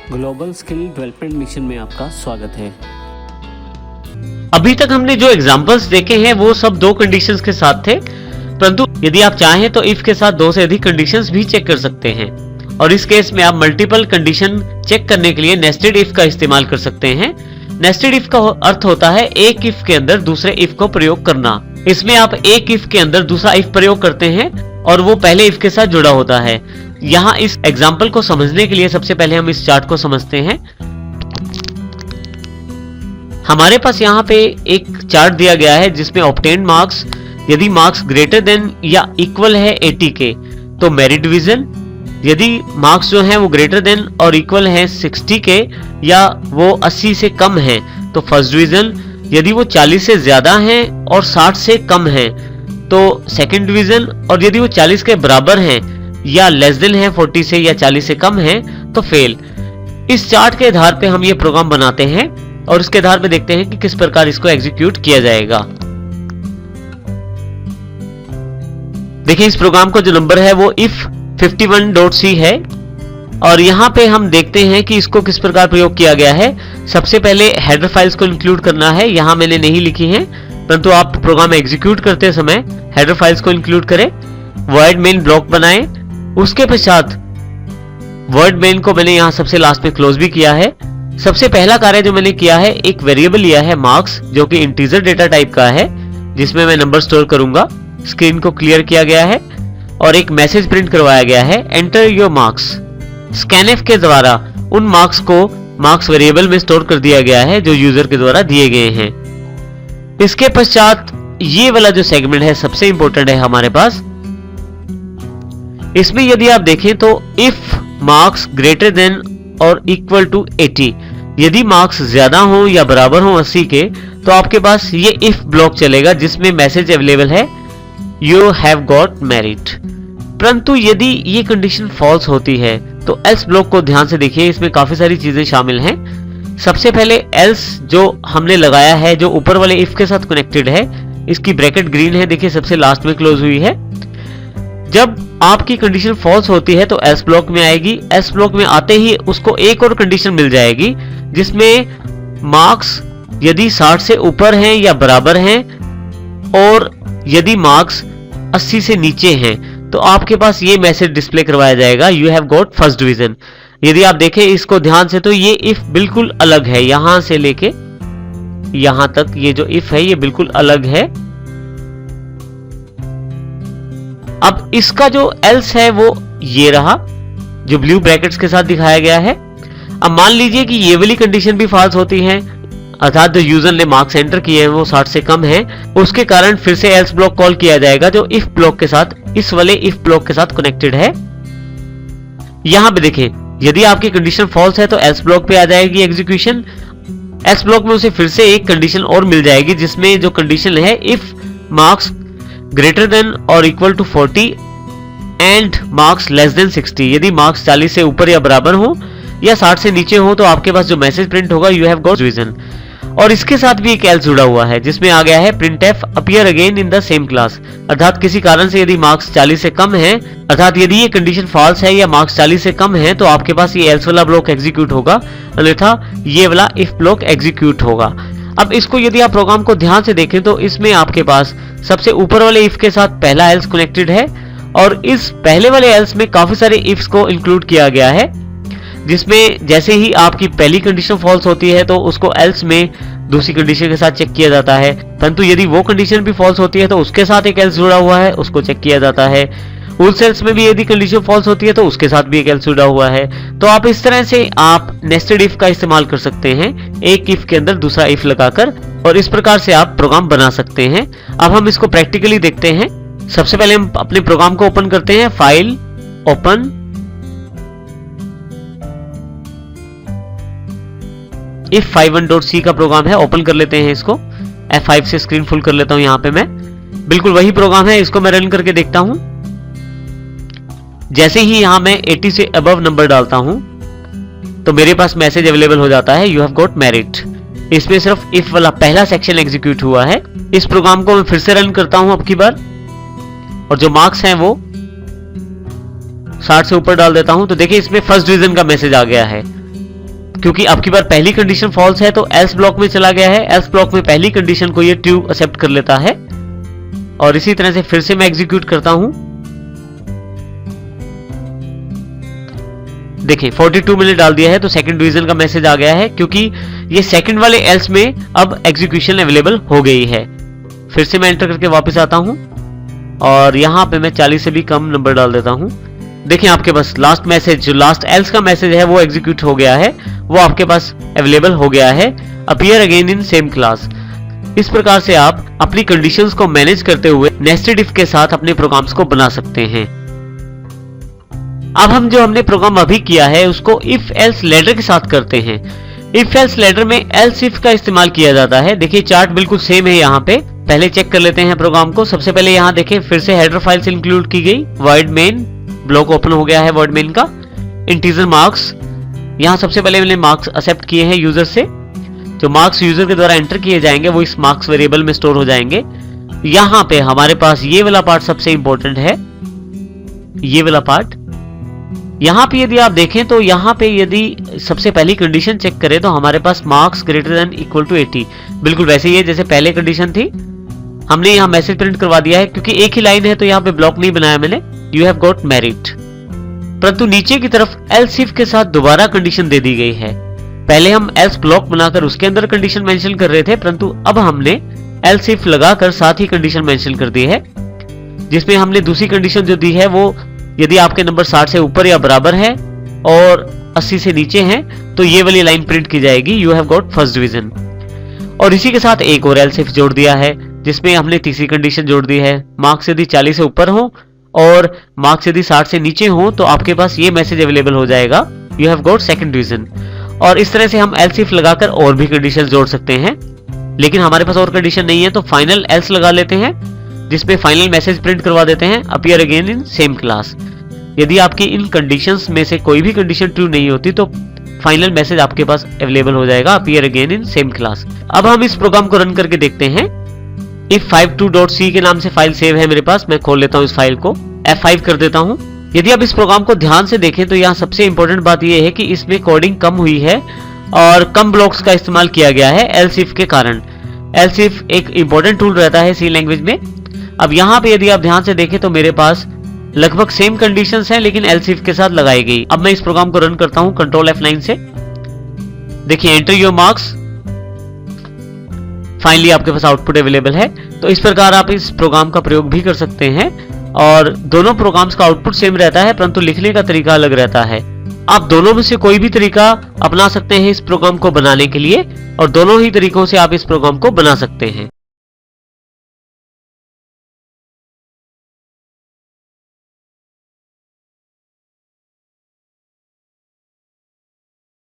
Global skill development mission में आपका स्वागत है। अभी तक हमने जो एग्जांपल्स देखे हैं वो सब दो कंडीशंस के साथ थे, परंतु यदि आप चाहें तो इफ के साथ दो से अधिक कंडीशंस भी चेक कर सकते हैं और इस केस में आप मल्टीपल कंडीशन चेक करने के लिए नेस्टेड इफ का इस्तेमाल कर सकते हैं। नेस्टेड इफ का अर्थ होता है एक इफ के अंदर दूसरे इफ को प्रयोग करना। इसमें आप एक इफ के अंदर दूसरा इफ प्रयोग करते हैं और वो पहले इफ के साथ जुड़ा होता है। यहाँ इस एग्जाम्पल को समझने के लिए सबसे पहले हम इस चार्ट को समझते हैं। हमारे पास यहाँ पे एक चार्ट दिया गया है जिसमें ऑब्टेन्ड मार्क्स, यदि मार्क्स ग्रेटर देन या इक्वल है 80 के तो मेरिट डिवीजन, यदि मार्क्स जो हैं वो ग्रेटर देन और इक्वल है 60 के या वो 80 से कम है तो फर्स्ट डिवीजन, यदि वो 40 से ज्यादा हैं और 60 से कम है तो सेकंड डिवीजन, और यदि वो 40 के बराबर हैं या लेस देन है 40 से या 40 से कम है तो फेल। इस चार्ट के आधार पे हम ये प्रोग्राम बनाते हैं और इसके आधार पे देखते हैं कि किस प्रकार इसको एग्जीक्यूट किया जाएगा। देखिए इस प्रोग्राम का जो नंबर है वो if 51.c है और यहाँ पे हम देखते हैं कि इसको किस प्रकार प्रयोग किया गया है। सबसे पहले हेडर फाइल्स को इंक्लूड करना है, यहाँ मैंने नहीं लिखी है, परंतु आप प्रोग्राम एग्जीक्यूट करते समय हेडर फाइल्स को इंक्लूड करें। वर्ड मेन ब्लॉक बनाएं, उसके पश्चात वर्ड मेन को मैंने यहाँ सबसे लास्ट में क्लोज भी किया है। सबसे पहला कार्य जो मैंने किया है, एक वेरिएबल लिया है मार्क्स जो कि इंटीजर डेटा टाइप का है जिसमें मैं नंबर स्टोर करूंगा। स्क्रीन को क्लियर किया गया है और एक मैसेज प्रिंट करवाया गया है, एंटर योर मार्क्स। स्कैनएफ के द्वारा उन मार्क्स को मार्क्स वेरिएबल में स्टोर कर दिया गया है जो यूजर के द्वारा दिए गए हैं। इसके पश्चात ये वाला जो सेगमेंट है सबसे इंपॉर्टेंट है हमारे पास। इसमें यदि आप देखें तो इफ मार्क्स ग्रेटर देन और इक्वल टू 80, यदि मार्क्स ज्यादा हो या बराबर हो 80 के तो आपके पास ये इफ ब्लॉक चलेगा जिसमें मैसेज अवेलेबल है यू हैव गॉट मेरिट। परंतु यदि ये कंडीशन फॉल्स होती है तो एल्स ब्लॉक को ध्यान से देखिए, इसमें काफी सारी चीजें शामिल हैं। सबसे पहले एल्स जो हमने लगाया है जो ऊपर वाले इफ के साथ कनेक्टेड है, इसकी ब्रैकेट ग्रीन है, देखिए सबसे लास्ट में क्लोज हुई है। जब आपकी कंडीशन फॉल्स होती है तो एल्स ब्लॉक में आएगी। एल्स ब्लॉक में आते ही उसको एक और कंडीशन मिल जाएगी जिसमें मार्क्स यदि 60 से ऊपर हैं या बराबर हैं और यदि मार्क्स 80 से नीचे हैं तो आपके पास ये मैसेज डिस्प्ले करवाया जाएगा you have got first division. यदि आप देखें इसको ध्यान से तो ये इफ बिल्कुल अलग है, यहां से लेके यहां तक ये जो इफ है ये बिल्कुल अलग है। अब इसका जो एल्स है वो ये रहा जो ब्लू ब्रैकेट्स के साथ दिखाया गया है। अब मान लीजिए कि ये वाली कंडीशन भी फॉल्स होती है, अर्थात जो यूजर ने मार्क्स एंटर किए हैं वो 60 से कम है, उसके कारण फिर से एल्स ब्लॉक कॉल किया जाएगा जो इफ ब्लॉक के साथ, इस वाले इफ ब्लॉक के साथ कनेक्टेड है। यहां पे देखें यदि आपकी कंडीशन फॉल्स है तो एल्स ब्लॉक पे आ जाएगी एग्जीक्यूशन। एल्स ब्लॉक में उसे फिर से एक कंडीशन और मिल जाएगी जिसमें जो कंडीशन है इफ मार्क्स ग्रेटर देन और equal to 40 and marks less than 60, यदि मार्क्स 40 से ऊपर या बराबर हो या 60 से नीचे हो तो आपके पास जो मैसेज प्रिंट होगा यू हैव गॉट डिवीजन। और इसके साथ भी एक एल्स जुड़ा हुआ है जिसमें आ गया है printf appear again in the same class, अर्थात किसी कारण से यदि मार्क्स 40 से कम है, अर्थात यदि ये कंडीशन फॉल्स है या मार्क्स 40 से कम है तो आपके पास ये एल्स वाला ब्लॉक एग्जीक्यूट होगा, अन्यथा ये वाला इफ ब्लॉक एग्जीक्यूट होगा। अब इसको यदि आप प्रोग्राम को ध्यान से देखें तो इसमें आपके पास सबसे ऊपर वाले इफ के साथ पहला एल्स कनेक्टेड है और इस पहले वाले एल्स में काफी सारे इफ्स को इंक्लूड किया गया है जिसमें जैसे ही आपकी पहली कंडीशन फॉल्स होती है तो उसको एल्स में दूसरी कंडीशन के साथ चेक किया जाता है, परंतु यदि वो कंडीशन भी फॉल्स होती है तो उसके साथ एक एल्स जुड़ा हुआ है उसको चेक किया जाता है। उन सेल्स में भी यदि कंडीशन फॉल्स होती है तो उसके साथ भी एक एल्स जुड़ा हुआ है। तो आप इस तरह से आप नेस्टेड इफ का इस्तेमाल कर सकते हैं, एक इफ के अंदर दूसरा इफ लगाकर, और इस प्रकार से आप प्रोग्राम बना सकते हैं। अब हम इसको प्रैक्टिकली देखते हैं। सबसे पहले हम अपने प्रोग्राम को ओपन करते हैं, फाइल ओपन, if 51.c का प्रोग्राम है, ओपन कर लेते हैं इसको। F5 से स्क्रीन फुल कर लेता हूं। यहां पे मैं बिल्कुल वही प्रोग्राम है, इसको मैं रन करके देखता हूं। जैसे ही यहां मैं 80 से अबव नंबर डालता हूं तो मेरे पास मैसेज अवेलेबल हो जाता है यू हैव गॉट मेरिट। इसमें सिर्फ इफ वाला पहला सेक्शन एग्जीक्यूट हुआ है। इस प्रोग्राम को मैं फिर से रन करता हूं अब की बार और जो मार्क्स हैं वो 60 से ऊपर डाल देता हूं तो देखिए इसमें फर्स्ट डिवीजन का मैसेज आ गया है। क्योंकि अब की बार पहली कंडीशन फॉल्स है तो एल्स ब्लॉक में चला गया है। एल्स ब्लॉक में पहली कंडीशन को ये ट्रू एक्सेप्ट कर लेता है। और इसी तरह से फिर से मैं एग्जीक्यूट करता हूं। देखिए 42 मैंने डाल दिया है तो सेकंड डिवीजन का मैसेज आ गया है, क्योंकि ये सेकंड वाले एल्स में अब एग्जीक्यूशन अवेलेबल हो गई है। फिर से मैं एंटर करके वापस आता हूं और यहां पे मैं 40 से भी कम नंबर डाल देता हूं। देखिए आपके पास लास्ट मैसेज, जो लास्ट एल्स का मैसेज है वो एग्जीक्यूट हो गया है, वो आपके पास अवेलेबल हो गया है, appear again in same class. इस प्रकार से आप अपनी कंडीशंस को मैनेज करते हुए नेस्टेड इफ के साथ अपने प्रोग्राम्स को बना सकते हैं। अब हम जो हमने प्रोग्राम अभी किया है उसको इफ एल्स लैडर के साथ करते हैं। इफ एल्स लैडर में एल्स इफ का इस्तेमाल किया जाता है। देखिए चार्ट बिल्कुल सेम है यहाँ पे। पहले चेक कर लेते हैं प्रोग्राम को। सबसे पहले यहाँ देखें फिर से हेडर फाइल्स इंक्लूड की गई, void main ब्लॉक ओपन हो गया है void main का। इंटीजर मार्क्स, यहाँ सबसे पहले मैंने मार्क्स एक्सेप्ट किए हैं यूजर से। जो मार्क्स यूजर के द्वारा एंटर किए जाएंगे वो इस मार्क्स वेरिएबल में स्टोर हो जाएंगे। यहाँ पे हमारे पास ये वाला पार्ट सबसे इंपॉर्टेंट है, ये वाला पार्ट। यहाँ पे यदि आप देखें तो यहाँ पे यदि सबसे पहली कंडीशन चेक करें तो हमारे पास marks greater than equal to 80 बिल्कुल वैसे ही है जैसे पहले कंडीशन थी। हमने यहाँ मैसेज प्रिंट करवा दिया है, क्योंकि एक ही लाइन है तो यहाँ पे ब्लॉक नहीं बनाया मैंने, यू हैव गॉट मेरिट। परंतु नीचे की तरफ एल्स इफ के साथ दोबारा कंडीशन दे दी गई है। पहले हम एल्स ब्लॉक बनाकर उसके अंदर कंडीशन मेंशन कर रहे थे, परंतु अब हमने एल्स इफ लगाकर साथ ही कंडीशन मेंशन कर दी है, जिसमें हमने दूसरी कंडीशन जो दी है वो यदि आपके नंबर 60 से ऊपर या बराबर है और 80 से नीचे हैं तो ये वाली लाइन प्रिंट की जाएगी, you have got first division. और इसी के साथ एक और एल्स इफ जोड़ दिया है, जिसमें हमने तीसरी कंडीशन जोड़ दी है। मार्क्स यदि 40 से ऊपर हो और मार्क्स यदि 60 से नीचे हो तो आपके पास ये मैसेज अवेलेबल हो जाएगा, you have got second division. और इस तरह से हम एल्स इफ लगाकर और भी कंडीशन जोड़ सकते हैं, लेकिन हमारे पास और कंडीशन नहीं है तो फाइनल एल्स लगा लेते हैं, जिसमें फाइनल मैसेज प्रिंट करवा देते हैं, appear again in same class. यदि आपकी इन कंडीशंस में से कोई भी कंडीशन ट्रू नहीं होती तो फाइनल मैसेज आपके पास अवेलेबल हो जाएगा, appear again in same class. अब हम इस प्रोग्राम को रन करके देखते हैं। if52.c के नाम से फाइल सेव है मेरे पास, मैं खोल लेता हूं इस फाइल को, F5 कर देता हूं। यदि आप इस प्रोग्राम को ध्यान से देखें तो यहाँ सबसे इंपॉर्टेंट बात यह है कि इसमें कोडिंग कम हुई है और कम ब्लॉक्स का इस्तेमाल किया गया है एल्स इफ के कारण। एल्स इफ एक इंपॉर्टेंट टूल रहता है सी लैंग्वेज में। अब यहाँ पे यदि आप ध्यान से देखें तो मेरे पास लगभग सेम कंडीशंस हैं लेकिन एल्स इफ के साथ लगाई गई। अब मैं इस प्रोग्राम को रन करता हूं कंट्रोल F9 से। देखिए एंटर योर मार्क्स, फाइनली आपके पास आउटपुट अवेलेबल है। तो इस प्रकार आप इस प्रोग्राम का प्रयोग भी कर सकते हैं और दोनों प्रोग्राम्स का आउटपुट सेम रहता है परंतु लिखने का तरीका अलग रहता है। आप दोनों में से कोई भी तरीका अपना सकते हैं इस प्रोग्राम को बनाने के लिए और दोनों ही तरीकों से आप इस प्रोग्राम को बना सकते हैं।